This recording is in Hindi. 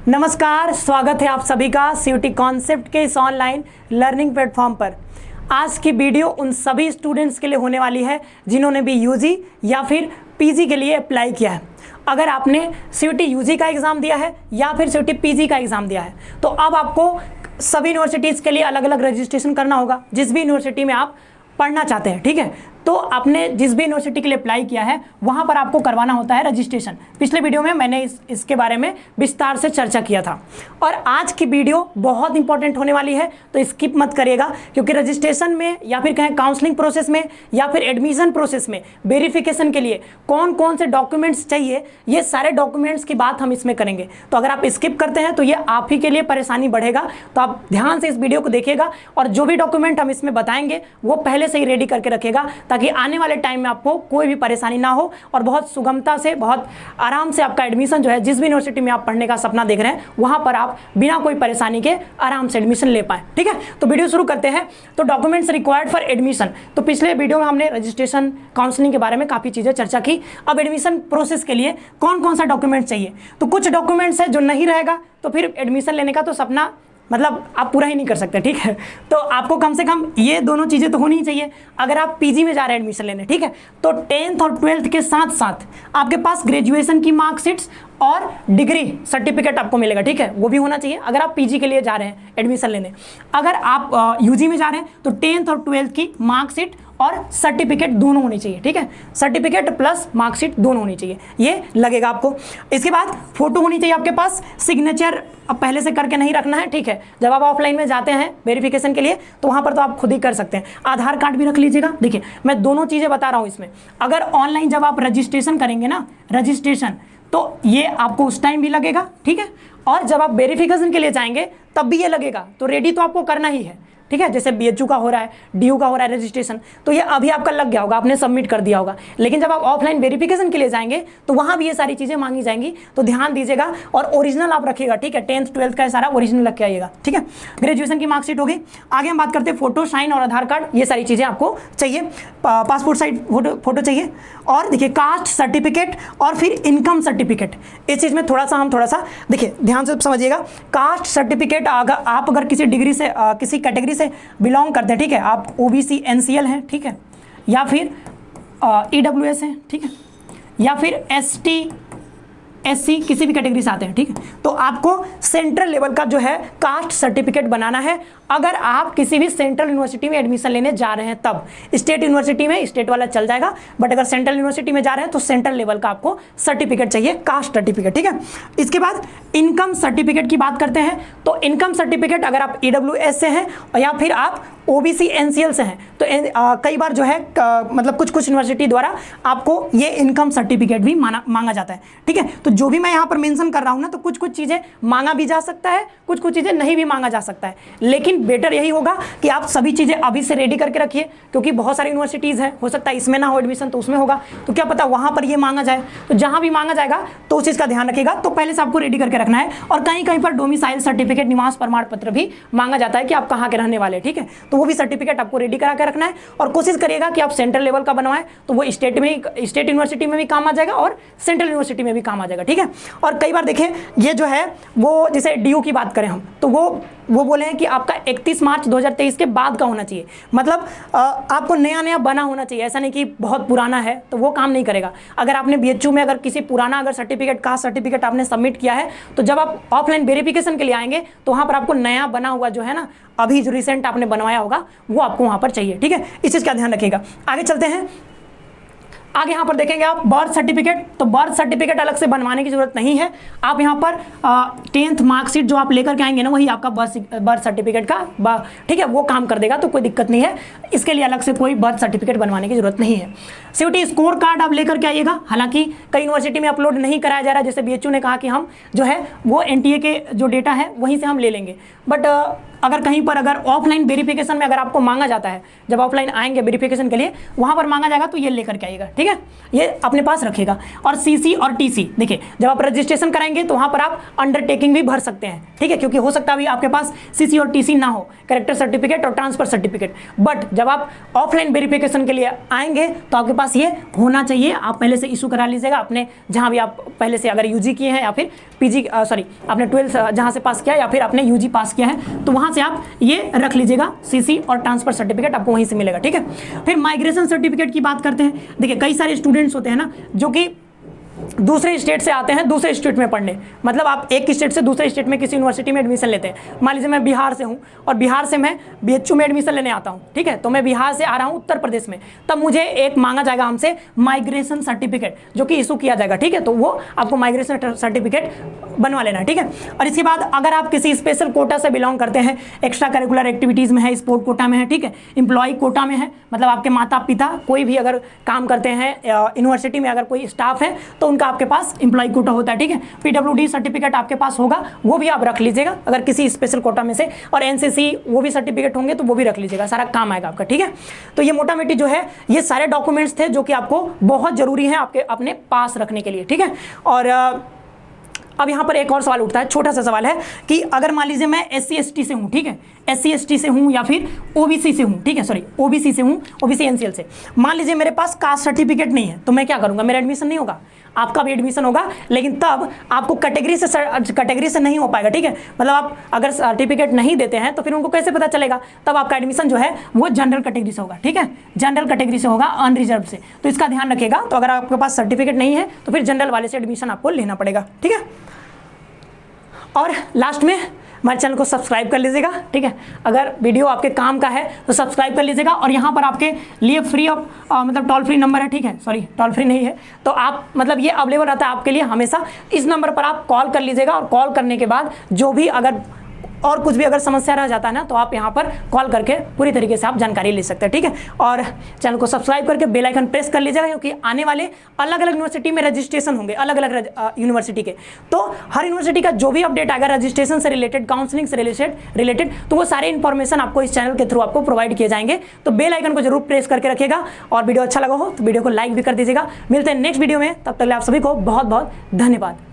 नमस्कार, स्वागत है आप सभी का सीयूटी कॉन्सेप्ट के इस ऑनलाइन लर्निंग प्लेटफॉर्म पर। आज की वीडियो उन सभी स्टूडेंट्स के लिए होने वाली है जिन्होंने भी यूजी या फिर पीजी के लिए अप्लाई किया है। अगर आपने सीयूटी यूजी का एग्ज़ाम दिया है या फिर सीयूटी पीजी का एग्ज़ाम दिया है तो अब आपको सभी यूनिवर्सिटीज़ के लिए अलग अलग रजिस्ट्रेशन करना होगा, जिस भी यूनिवर्सिटी में आप पढ़ना चाहते हैं। ठीक है, तो आपने जिस भी यूनिवर्सिटी के लिए अप्लाई किया है वहाँ पर आपको करवाना होता है रजिस्ट्रेशन। पिछले वीडियो में मैंने इसके बारे में विस्तार से चर्चा किया था और आज की वीडियो बहुत इंपॉर्टेंट होने वाली है, तो स्किप मत करिएगा, क्योंकि रजिस्ट्रेशन में या फिर कहें काउंसलिंग प्रोसेस में या फिर एडमिशन प्रोसेस में वेरिफिकेशन के लिए कौन कौन से डॉक्यूमेंट्स चाहिए, ये सारे डॉक्यूमेंट्स की बात हम इसमें करेंगे। तो अगर आप स्किप करते हैं तो ये आप ही के लिए परेशानी बढ़ेगा, तो आप ध्यान से इस वीडियो को देखिएगा और जो भी डॉक्यूमेंट हम इसमें बताएंगे वो पहले से ही रेडी करके रखिएगा, ताकि आने वाले टाइम में आपको कोई भी परेशानी ना हो और बहुत सुगमता से, बहुत आराम से आपका एडमिशन जो है, जिस भी यूनिवर्सिटी में आप पढ़ने का सपना देख रहे हैं वहां पर आप बिना कोई परेशानी के आराम से एडमिशन ले पाए। ठीक है, तो वीडियो शुरू करते हैं। तो डॉक्यूमेंट्स रिक्वायर्ड फॉर एडमिशन, तो पिछले वीडियो में हमने रजिस्ट्रेशन, काउंसलिंग के बारे में काफ़ी चीज़ें चर्चा की। अब एडमिशन प्रोसेस के लिए कौन कौन सा डॉक्यूमेंट चाहिए, तो कुछ डॉक्यूमेंट्स है जो नहीं रहेगा तो फिर एडमिशन लेने का तो सपना मतलब आप पूरा ही नहीं कर सकते। ठीक है, तो आपको कम से कम ये दोनों चीज़ें तो होनी ही चाहिए अगर आप पीजी में जा रहे हैं एडमिशन लेने। ठीक है, तो 10th और 12th के साथ साथ आपके पास ग्रेजुएशन की मार्कशीट्स और डिग्री सर्टिफिकेट आपको मिलेगा। ठीक है, वो भी होना चाहिए अगर आप पीजी के लिए जा रहे हैं एडमिशन लेने। अगर आप यूजी में जा रहे हैं तो 10th और 12th की मार्कशीट और सर्टिफिकेट दोनों होनी चाहिए। ठीक है, सर्टिफिकेट प्लस मार्कशीट दोनों होनी चाहिए, ये लगेगा आपको। इसके बाद फोटो होनी चाहिए आपके पास, सिग्नेचर अब पहले से करके नहीं रखना है। ठीक है, जब आप ऑफलाइन में जाते हैं वेरिफिकेशन के लिए तो वहाँ पर तो आप खुद ही कर सकते हैं। आधार कार्ड भी रख लीजिएगा। देखिए, मैं दोनों चीज़ें बता रहा हूँ इसमें। अगर ऑनलाइन जब आप रजिस्ट्रेशन करेंगे ना, रजिस्ट्रेशन, तो ये आपको उस टाइम भी लगेगा। ठीक है, और जब आप वेरिफिकेशन के लिए जाएंगे तब भी ये लगेगा, तो रेडी तो आपको करना ही है। ठीक है, जैसे बीएचयू का हो रहा है, डीयू का हो रहा है रजिस्ट्रेशन, तो ये अभी आपका लग गया होगा, आपने सबमिट कर दिया होगा। लेकिन जब आप ऑफलाइन वेरिफिकेशन के लिए जाएंगे तो वहाँ भी ये सारी चीज़ें मांगी जाएंगी, तो ध्यान दीजिएगा और ओरिजिनल आप रखिएगा। ठीक है, 10th 12th का सारा ओरिजिनल रख के आइएगा। ठीक है, ग्रेजुएशन की मार्कशीट होगी। आगे हम बात करते हैं फोटो, साइन और आधार कार्ड, ये सारी चीज़ें आपको चाहिए। पासपोर्ट साइज फोटो चाहिए, और देखिए कास्ट सर्टिफिकेट और फिर इनकम सर्टिफिकेट। इस चीज़ में थोड़ा सा देखिए ध्यान से समझिएगा। कास्ट सर्टिफिकेट आप अगर किसी डिग्री से किसी कैटेगरी से बिलोंग करते हैं, ठीक है, आप ओबीसी एनसीएल हैं, ठीक है, या फिर ईडब्ल्यूएस हैं, ठीक है, या फिर एसटी एससी किसी भी कैटेगरी से आते हैं, ठीक है, तो आपको सेंट्रल लेवल का जो है कास्ट सर्टिफिकेट बनाना है। अगर आप किसी भी सेंट्रल यूनिवर्सिटी में एडमिशन लेने जा रहे हैं तब, स्टेट यूनिवर्सिटी में स्टेट वाला चल जाएगा, बट अगर सेंट्रल यूनिवर्सिटी में जा रहे हैं तो सेंट्रल लेवल का आपको सर्टिफिकेट चाहिए, कास्ट सर्टिफिकेट। ठीक है, इसके बाद इनकम सर्टिफिकेट की बात करते हैं, तो इनकम सर्टिफिकेट अगर आप ईडब्ल्यूएस से हैं या फिर आप ओबीसी एनसीएल से हैं तो कई बार जो है मतलब कुछ यूनिवर्सिटी द्वारा आपको ये इनकम सर्टिफिकेट भी मांगा जाता है। ठीक है, तो जो भी मैं यहाँ पर मेंशन कर रहा हूँ ना, तो कुछ चीज़ें मांगा भी जा सकता है, कुछ चीज़ें नहीं भी मांगा जा सकता है, लेकिन बेटर यही होगा कि आप सभी चीज़ें अभी से रेडी करके रखिए, क्योंकि बहुत सारी यूनिवर्सिटीज़ हैं, हो सकता है इसमें ना हो एडमिशन तो उसमें होगा, तो क्या पता वहाँ पर ये मांगा जाए। तो जहाँ भी मांगा जाएगा तो उस चीज़ का ध्यान रखिएगा, तो पहले से आपको रेडी करके रखना है। और कहीं कहीं पर डोमिसाइल सर्टिफिकेट, निवास प्रमाण पत्र भी मांगा जाता है कि आप कहाँ के रहने वाले। ठीक है, तो वो भी सर्टिफिकेट आपको रेडी करा के रखना है, और कोशिश करिएगा कि आप सेंट्रल लेवल का बनवाएं, तो वो स्टेट यूनिवर्सिटी में भी काम आ जाएगा और सेंट्रल यूनिवर्सिटी में भी काम आ जाएगा। ठीक है, और कई बार देखिए ये जो है वो, जैसे डीयू की बात करें हम, तो वो बोले हैं कि आपका 31 मार्च 2023 के बाद का होना चाहिए, मतलब आपको नया बना होना चाहिए, ऐसा नहीं कि बहुत पुराना है तो वो काम नहीं करेगा। अगर आपने बीएचयू में अगर किसी पुराना अगर सर्टिफिकेट, कास्ट सर्टिफिकेट आपने सबमिट किया है, तो जब आप ऑफलाइन वेरिफिकेशन के लिए आएंगे तो वहाँ पर आपको नया बना हुआ जो है ना, अभी जो रिसेंट आपने बनवाया होगा वो आपको वहाँ पर चाहिए। ठीक है, इस चीज़ का ध्यान रखिएगा। आगे चलते हैं। आगे यहाँ पर देखेंगे आप बर्थ सर्टिफिकेट, तो बर्थ सर्टिफिकेट अलग से बनवाने की जरूरत नहीं है। आप यहाँ पर 10th मार्कशीट जो आप लेकर के आएंगे ना, वही आपका बर्थ सर्टिफिकेट का ठीक है, वो काम कर देगा, तो कोई दिक्कत नहीं है। इसके लिए अलग से कोई बर्थ सर्टिफिकेट बनवाने की जरूरत नहीं है। सीयूटी स्कोर कार्ड आप लेकर के आइएगा। हालांकि कई यूनिवर्सिटी में अपलोड नहीं कराया जा रहा है, जैसे बीएचयू ने कहा कि हम जो है वो एनटीए के जो डेटा है वहीं से हम ले लेंगे, बट अगर कहीं पर अगर ऑफलाइन वेरिफिकेशन में अगर आपको मांगा जाता है, जब ऑफलाइन आएंगे वेरिफिकेशन के लिए वहाँ पर मांगा जाएगा तो ये लेकर के आइएगा, ठीक है, ये अपने पास रखेगा। और सीसी और टीसी, देखिए जब आप रजिस्ट्रेशन कराएंगे तो वहाँ पर आप अंडरटेकिंग भी भर सकते हैं, ठीक है, क्योंकि हो सकता है अभी आपके पास सीसी और टीसी ना हो, कैरेक्टर सर्टिफिकेट और ट्रांसफर सर्टिफिकेट, बट जब आप ऑफलाइन वेरिफिकेशन के लिए आएंगे तो आपके पास ये होना चाहिए। आप पहले से इशू करा लीजिएगा अपने, जहाँ भी आप पहले से अगर यूजी किए हैं या फिर पीजी सॉरी आपने 12th जहाँ से पास किया या फिर आपने यूजी पास किया है तो वहाँ से आप ये रख लीजिएगा, सीसी और ट्रांसफर सर्टिफिकेट आपको वहीं से मिलेगा, ठीक है। फिर माइग्रेशन सर्टिफिकेट की बात करते हैं। देखिए कई सारे स्टूडेंट्स होते हैं ना जो कि दूसरे स्टेट से आते हैं दूसरे स्टेट में पढ़ने, मतलब आप एक स्टेट से दूसरे स्टेट में किसी यूनिवर्सिटी में एडमिशन लेते हैं। मान लीजिए मैं बिहार से हूँ और बिहार से मैं बीएचयू में एडमिशन लेने आता हूँ, ठीक है, तो मैं बिहार से आ रहा हूँ उत्तर प्रदेश में, तब मुझे एक मांगा जाएगा हमसे माइग्रेशन सर्टिफिकेट जो कि इशू किया जाएगा, ठीक है, तो वो आपको माइग्रेशन सर्टिफिकेट बनवा लेना, ठीक है। और इसके बाद अगर आप किसी स्पेशल कोटा से बिलोंग करते हैं, एक्स्ट्रा करिकुलर एक्टिविटीज़ में है, स्पोर्ट कोटा में है, ठीक है, एम्प्लॉय कोटा में है, मतलब आपके माता पिता कोई भी अगर काम करते हैं यूनिवर्सिटी में, अगर कोई स्टाफ है तो उनका आपके पास एम्प्लॉय कोटा होता है, ठीक है। पीडब्ल्यूडी सर्टिफिकेट आपके पास होगा, वो भी आप रख लीजिएगा अगर किसी स्पेशल कोटा में से, और एनसीसी वो भी सर्टिफिकेट होंगे तो वो भी रख लीजिएगा, सारा काम आएगा आपका, ठीक है। तो ये मोटा मोटी जो है ये सारे डॉक्यूमेंट्स थे जो कि आपको बहुत जरूरी है आपके अपने पास रखने के लिए, ठीक है। और अब यहाँ पर एक और सवाल उठता है, छोटा सा सवाल है कि अगर मान लीजिए मैं SC/ST से हूँ, ठीक है, SC/ST से हूँ या फिर OBC से हूँ, ठीक है, सॉरी OBC से हूँ, OBC NCL से, मान लीजिए मेरे पास कास्ट सर्टिफिकेट नहीं है तो मैं क्या करूँगा, मेरा एडमिशन नहीं होगा, आपका भी एडमिशन होगा, लेकिन तब आपको कैटेगरी से नहीं हो पाएगा, ठीक है, मतलब आप अगर सर्टिफिकेट नहीं देते हैं तो फिर उनको कैसे पता चलेगा, तब आपका एडमिशन जो है वो जनरल कैटेगरी से होगा, ठीक है, जनरल कैटेगरी से होगा, अनरिजर्व से, तो इसका ध्यान रखिएगा। तो अगर आपके पास सर्टिफिकेट नहीं है तो फिर जनरल वाले से एडमिशन आपको लेना पड़ेगा, ठीक है। और लास्ट में हमारे चैनल को सब्सक्राइब कर लीजिएगा, ठीक है, अगर वीडियो आपके काम का है तो सब्सक्राइब कर लीजिएगा। और यहाँ पर आपके लिए फ्री ऑफ मतलब टोल फ्री नंबर है, ठीक है, सॉरी टोल फ्री नहीं है, तो आप मतलब ये अवेलेबल रहता है आपके लिए हमेशा, इस नंबर पर आप कॉल कर लीजिएगा। और कॉल करने के बाद जो भी अगर और कुछ भी अगर समस्या रह जाता है ना तो आप यहाँ पर कॉल करके पूरी तरीके से आप जानकारी ले सकते हैं, ठीक है। और चैनल को सब्सक्राइब करके बेल आइकन प्रेस कर लीजिएगा, क्योंकि आने वाले अलग अलग यूनिवर्सिटी में रजिस्ट्रेशन होंगे, अलग अलग यूनिवर्सिटी के, तो हर यूनिवर्सिटी का जो भी अपडेट आएगा रजिस्ट्रेशन से रिलेटेड, काउंसलिंग से रिलेटेड, तो वो सारे इन्फॉर्मेशन आपको इस चैनल के थ्रू आपको प्रोवाइड किए जाएंगे। तो बेल आइकन को जरूर प्रेस करके रखिएगा, और वीडियो अच्छा लगा हो तो वीडियो को लाइक भी कर दीजिएगा। मिलते हैं नेक्स्ट वीडियो में, तब तक आप सभी को बहुत बहुत धन्यवाद।